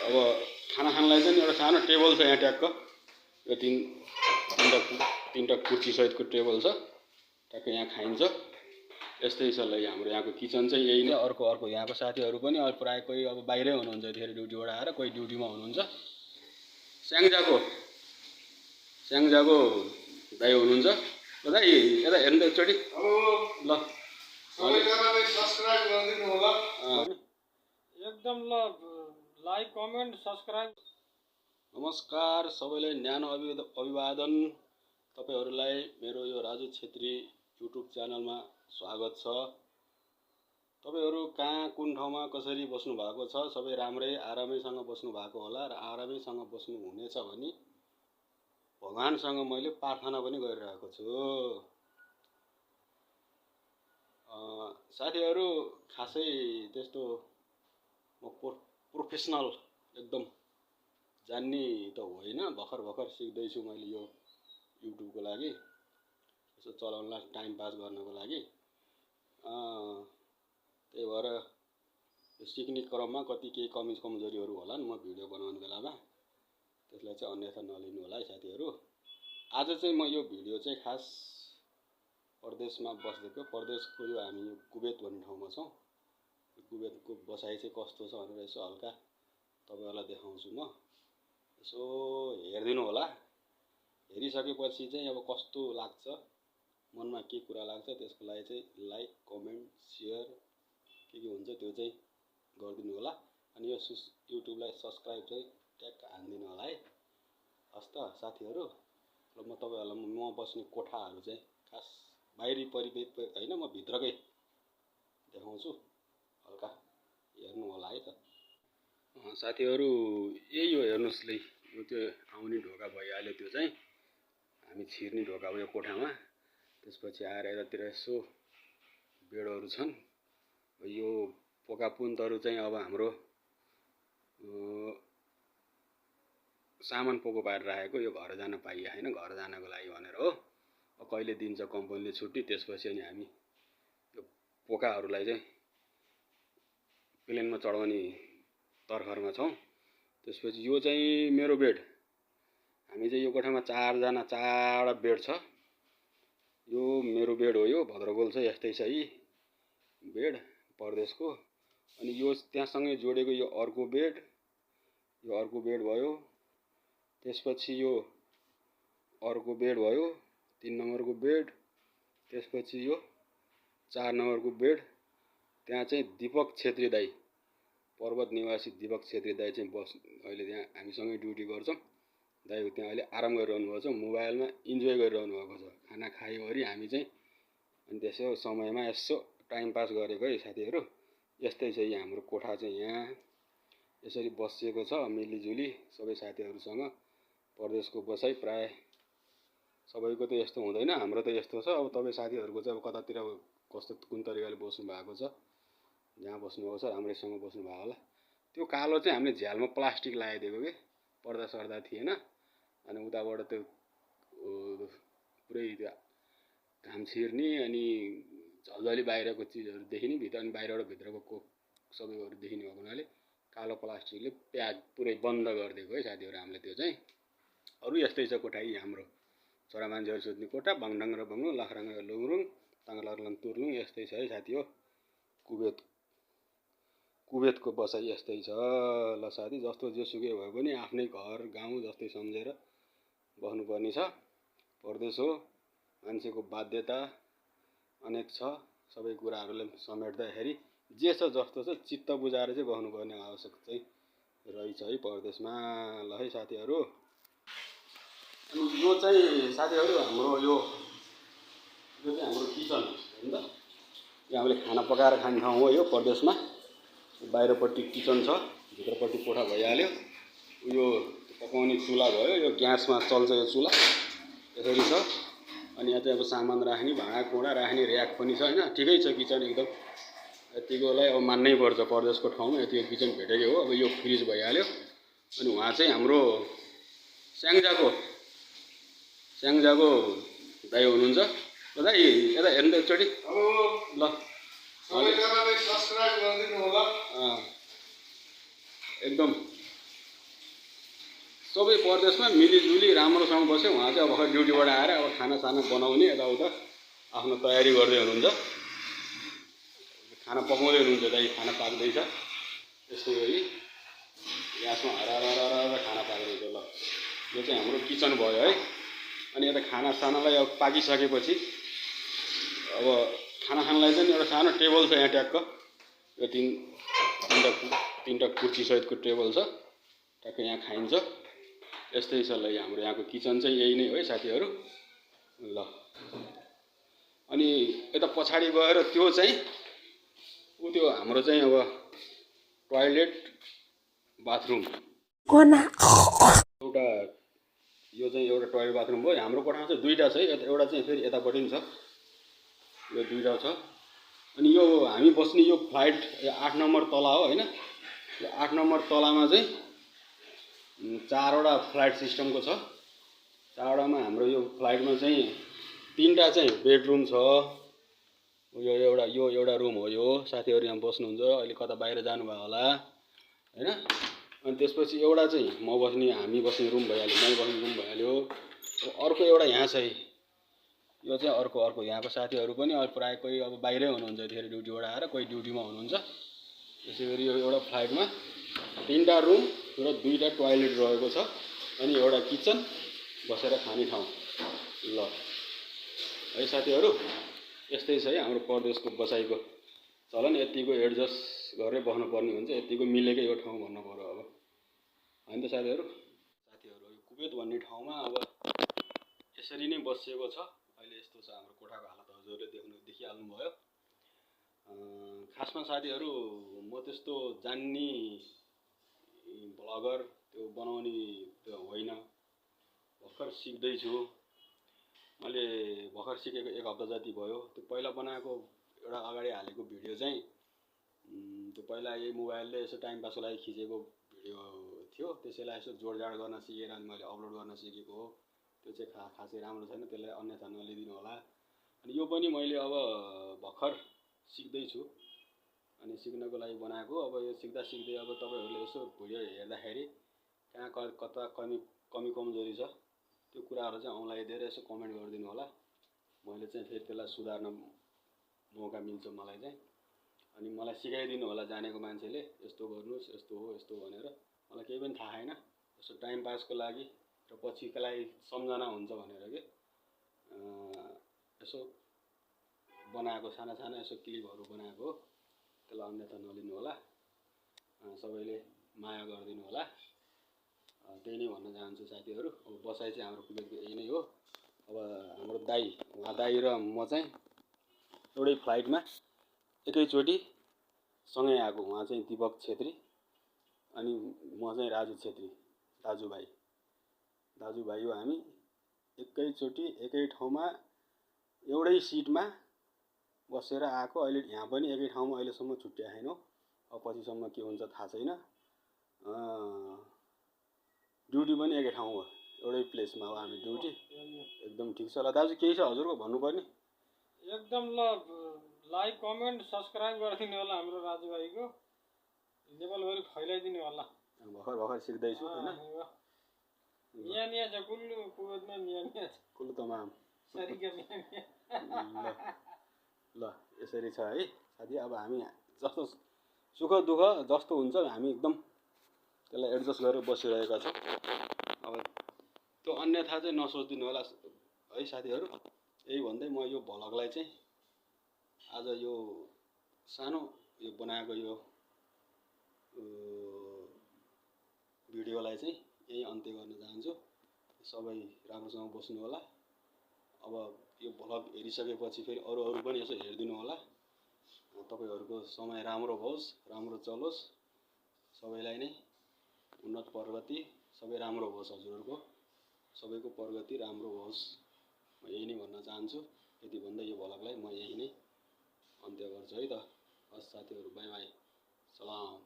अब खाना खानलाई चाहिँ एउटा सानो टेबल छ यहाँ ट्याक्क यो तीनटा कुर्सी सहितको टेबल छ ट्याक्क यहाँ खाइन्छ यस्तै छ ल हाम्रो यहाँको किचन चाहिँ यही नै अर्को यहाँको साथीहरू पनि प्राय कोही अब बाहिरै हुनुहुन्छ यतिखेर ड्युटीबाट आएर कोही ड्युटीमा हुनुहुन्छ स्याङजाको दाइ हुनुहुन्छ ल दाइ यता हेर्नु त एकचोटि ल सबैजनाले सब्स्क्राइब गरिदिनु होला एकदम ल लाइक कमेन्ट सब्स्क्राइब। नमस्कार सबैलाई न्यानो अभिवादन तपाईहरुलाई मेरो यो राजु छेत्री युट्युब च्यानलमा स्वागत छ। तपाईहरु कहाँ कुन ठाउँमा कसरी बस्नु भएको छ सबै राम्रै आरामैसँग बस्नु भएको होला र आरामैसँग बस्नु हुनेछ भनी भगवानसँग मैले प्रार्थना पनि गरिरहेको छु। साथीहरु खासै त्यस्तो म प्रोफेसनल एकदम जान्ने त होइन भर्खर सिक्दै छु मैले यो युट्युबको लागि यसो चलाउनलाई टाइम पास गर्नको लागि त्यही भएर सिक्ने क्रममा कति केही कमजोरीहरू होलान् म भिडियो बनाउने बेलामा त्यसलाई चाहिँ अन्यथा नलिनु होला है साथीहरु। आज चाहिँ म यो भिडियो चाहिँ खास परदेशमा बस्दैको परदेशको यो हामी कुवेत भन्ने ठाउँमा छौं कुवेतको बसाइ चाहिँ कस्तो छ भनेर यसो हल्का तपाईहरुलाई देखाउँछु म यसो हेर्दिनु होला हेरिसकेपछि चाहिँ अब कस्तो लाग्छ मनमा के कुरा लाग्छ त्यसको लागि चाहिँ लाइक कमेन्ट शेयर के हुन्छ त्यो चाहिँ गरिदिनु होला अनि यो युट्युबलाई सब्स्क्राइब चाहिँ ट्याक्क हान्दिनु होला है। हस् त साथीहरु ल म तपाईहरुलाई म बस्ने कोठाहरु चाहिँ खास बाहिरी परिवेश हैन म भित्रकै देखाउँछु हल्का हेर्नु होला है त। साथीहरु यही हो हेर्नुस् ल यो त्यो आउने ढोका भइहाल्यो त्यो चाहिँ हामी छिर्ने ढोका भयो कोठामा त्यसपछि आएर यतातिर यसो बेडहरु छन् यो पोकापुन्तहरु चाहिँ अब हाम्रो सामान पोको पारेर राखेको यो घर जान पाइए हैन घर जानको लागि भनेर हो कहिले दिन्छ कम्पनीले छुट्टी त्यसपछि अनि हामी यो पोकाहरुलाई चाहिँ प्लेनमा चढाउने तर्खरमा छौं। त्यसपछि यो चाहिँ मेरो बेड हामी चाहिँ यो कोठामा चारवटा बेड छ यो मेरो बेड हो यो भद्रगोल छ यस्तै छ यी बेड परदेशको अनि यो त्यहाँसँगै जोडेको यो अर्को बेड भयो त्यसपछि यो अर्को बेड भयो 3 नम्बरको बेड त्यसपछि यो 4 नम्बरको बेड त्यहाँ चाहिँ दीपक छेत्री दाइ पर्वत निवासी दीपक छेत्री दाइ चाहिँ अहिले त्यहाँ हामीसँगै ड्युटी गर्छौं दाइ त्यहाँ अहिले आराम गरिरहनु भएको छ मोबाइलमा इन्जोय गरिरहनु भएको छ खाना खाइवरी हामी चाहिँ अनि त्यसो समयमा यसो टाइम पास गरेको है साथीहरु। यस्तै छ यहाँ हाम्रो कोठा चाहिँ यहाँ यसरी बसिएको छ मिलिजुली सबै साथीहरुसँग परदेशको बसाइ प्राय सबैको त यस्तो हुँदैन हाम्रो त यस्तो छ अब तपाई साथीहरुको चाहिँ अब कतातिर कस्तो कुन तरिकाले बस्नु भएको छ जहाँ बस्नु भएको छ राम्रैसँग बस्नु भएको होला। त्यो कालो चाहिँ हामीले झ्यालमा प्लास्टिक लगाइदिएको के पर्दा सर्दा थिएन अनि उताबाट त्यो पुरै घाम छिर्ने अनि झलझली बाहिरको चीजहरु देखिने भित्र अनि बाहिरबाट भित्रको सबैहरु देखिने भएको हुनाले कालो प्लास्टिकले प्याक पुरै बन्द गरिदिएको है साथीहरु हामीले त्यो चाहिँ। अरु यस्तै छ कोठा हाम्रो छोरा मान्छेहरु सुत्ने कोठा बाङडाङ र बङ्गु लखराङ र लुङरुङ ताङलारलाङ तुर्लुङ यस्तै छ है साथी हो कुवेतको बसाइ यस्तै छ ल साथी जस्तो जेसुकै भए पनि आफ्नै घर गाउँ जस्तै सम्झेर बस्नुपर्ने छ परदेश हो मान्छेको बाध्यता अनेक छ सबै कुराहरुलाई समेट्दाखेरि जे छ जस्तो छ चित्त बुझाएर चाहिँ बस्नुपर्ने आवश्यक चाहिँ रहेछ है परदेशमा ल है साथीहरु। अनि यो चाहिँ साथीहरु हाम्रो यो चाहिँ हाम्रो किचन हो नि त यहाँ हामीले खाना पकाएर खाने ठाउँ हो यो परदेशमा बाहिरपट्टि किचन छ भित्रपट्टि कोठा भइहाल्यो यो पकाउने चुला भयो यो ग्यासमा चल्छ यो चुला यसरी छ अनि यहाँ चाहिँ अब सामान राख्ने भाँडाकुँडा राख्ने र्याक पनि छ हैन ठिकै छ किचन एकदम यतिकोलाई अब मान्नै पर्छ परदेशको ठाउँमा यतिको किचन भेटेकै हो। अब यो फ्रिज भइहाल्यो अनि उहाँ चाहिँ हाम्रो स्याङजाको दाइ हुनुहुन्छ ल दाइ यता हेर्नु त एकचोटि ल सबैजनाले सब्स्क्राइब गरिदिनु होला एकदम सबै परदेशमा मिलिजुली राम्रोसँग बस्यो। उहाँ चाहिँ अब भर्खर ड्युटीबाट आएर अब खानासाना बनाउने यताउता आफ्नो तयारी गर्दै हुनुहुन्छ। खाना पकाउँदै हुनुहुन्छ, दाइ खाना पाक्दैछ। यस्तै गरी ग्यासमा हरार खाना पाक्दैछ। ल यो चाहिँ हाम्रो किचन भयो है। अनि यता खानासानालाई अब पाकिसकेपछि अब खाना खानलाई चाहिँ एउटा सानो टेबल छ यहाँ ट्याक्क। यो तीनवटा कुर्सीसहितको टेबल छ, ट्याक्क यहाँ खाइन्छ। यस्तै छ। ल हाम्रो यहाँको किचन चाहिँ यही नै हो है साथीहरू। ल अनि यता पछाडि गएर त्यो चाहिँ त्यो हाम्रो चाहिँ अब टोयलेट बाथरुम एउटा, यो चाहिँ एउटा टोयलेट बाथरुम भयो। हाम्रो कोठामा चाहिँ दुईवटा छ है, एउटा चाहिँ फेरि यतापट्टि पनि छ। यो दुईवटा छ। अनि यो हामी बस्ने यो फ्लाइट 8 नम्बर तला हो होइन। यो 8 नम्बर तलामा चाहिँ 4वटा फ्लाइट सिस्टमको छ। 4वटामा हाम्रो यो फ्लाइटमा चाहिँ 3टा चाहिँ बेडरुम छ। यो एउटा रुम हो। यो साथीहरू यहाँ बस्नुहुन्छ, अहिले कता बाहिर जानुभयो होला होइन। अनि त्यसपछि एउटा चाहिँ हामी बस्ने रुम भइहाल्यो, मै बस्ने रुम भइहाल्यो। अर्को एउटा यहाँ छ है, यो चाहिँ अर्को यहाँको साथीहरू पनि प्राय कोही अब बाहिरै हुनुहुन्छ यतिखेर ड्युटीबाट आएर, कोही ड्युटीमा हुनुहुन्छ। त्यसै गरी यो एउटा फ्लाइटमा 3टा रुम र 2टा टोयलेट रहेको छ। अनि एउटा किचन, बसेर खाने ठाउँ। ल है साथीहरू, यस्तै छ है हाम्रो परदेशको बसाइको चलन। यतिको एडजस्ट गरेर बस्नुपर्ने हुन्छ, यतिको मिलेकै यो ठाउँ भन्नु पर्यो अब होइन त साथीहरू। यो कुवेत भन्ने ठाउँमा अब यसरी नै बसिएको छ। अहिले यस्तो छ हाम्रो कोठाको हालत, हजुरले देखिहाल्नुभयो। खासमा साथीहरू म त्यस्तो जान्ने भ्लगर त्यो बनाउने त्यो होइन, भर्खर सिक्दैछु। मैले भर्खर सिकेको 1 हप्ता जति भयो। त्यो पहिला बनाएको एउटा अगाडि हालेको भिडियो चाहिँ त्यो पहिला यही मोबाइलले यसो टाइम पासको लागि खिचेको भिडियो थियो। त्यसैलाई यसो जोडजाड गर्न सिकेर अनि मैले अपलोड गर्न सिकेको हो। त्यो चाहिँ खासै राम्रो छैन, त्यसलाई अन्यथा नलिदिनु होला। अनि यो पनि मैले अब भर्खर सिक्दैछु अनि सिक्नको लागि बनाएको। अब यो सिक्दा अब तपाईँहरूले यसो भिडियो हेर्दाखेरि कहाँ कता कमी कमजोरी छ त्यो कुराहरू चाहिँ औँलाइदिएर यसो कमेन्ट गरिदिनु होला। मैले चाहिँ फेरि त्यसलाई सुधार्न मौका मिल्छ मलाई चाहिँ। अनि मलाई सिकाइदिनु होला जानेको मान्छेले, यस्तो गर्नुहोस्, यस्तो हो, यस्तो भनेर। मलाई केही पनि थाहा छैन, यसो टाइम पासको लागि र पछिको लागि सम्झना हुन्छ भनेर के यसो बनाएको साना यसो क्लिपहरू बनाएको हो। त्यसलाई अन्यथा नलिनु होला, सबैले माया गरिदिनु होला। त्यही नै भन्न चाहन्छु साथीहरू। अब बसाइ चाहिँ हाम्रो कुवेतको यही नै हो। अब हाम्रो उहाँ दाइ र म चाहिँ एउटै फ्लाइटमा एकैचोटि सँगै आएको। उहाँ चाहिँ दिपक छेत्री अनि म चाहिँ राजु छेत्री, दाजुभाइ हो हामी। एकैचोटि एकै ठाउँमा एउटै सिटमा बसेर आएको। अहिले यहाँ पनि एकै ठाउँमा अहिलेसम्म छुट्टिया छैनौँ। अब पछिसम्म के हुन्छ थाहा छैन। ड्युटी पनि एकै ठाउँ हो, एउटै प्लेसमा हो हामी ड्युटी। एकदम ठिक छ। ल दाजु केही छ हजुरको भन्नुपर्ने? एकदम। ल लाइक कमेन्ट सब्सक्राइब गरिदिनु होला हाम्रो राजुभाइको, लेभलभरि फैलाइदिनु होला। भर्खर सिक्दैछु होइन। मिया छ कुल्लु, कुवेतमा मिया छ कुल्लु तमाम। ल यसरी छ है साथी। अब हामी जस्तो सुख दुःख जस्तो हुन्छ हामी एकदम त्यसलाई एडजस्ट गरेर बसिरहेका छौँ। अब त्यो अन्यथा चाहिँ नसोचिदिनु होला है साथीहरू। यही भन्दै म यो भ्लगलाई चाहिँ आज यो सानो यो बनाएको यो भिडियोलाई चाहिँ यही अन्त्य गर्न चाहन्छु। सबै राम्रोसँग बस्नु होला। अब यो भ्लग हेरिसकेपछि फेरि अरू पनि यसो हेरिदिनु होला। तपाईँहरूको समय राम्रो होस्, राम्रो चलोस्, सबैलाई नै उन्नत प्रगति, सबै राम्रो होस्। हजुरहरूको सबैको प्रगति राम्रो होस्, म यही नै भन्न चाहन्छु। यति भन्दै यो भ्लगलाई म यही नै अन्त्य गर्छु है त। हस् साथीहरू, बाई बाई, सलाम।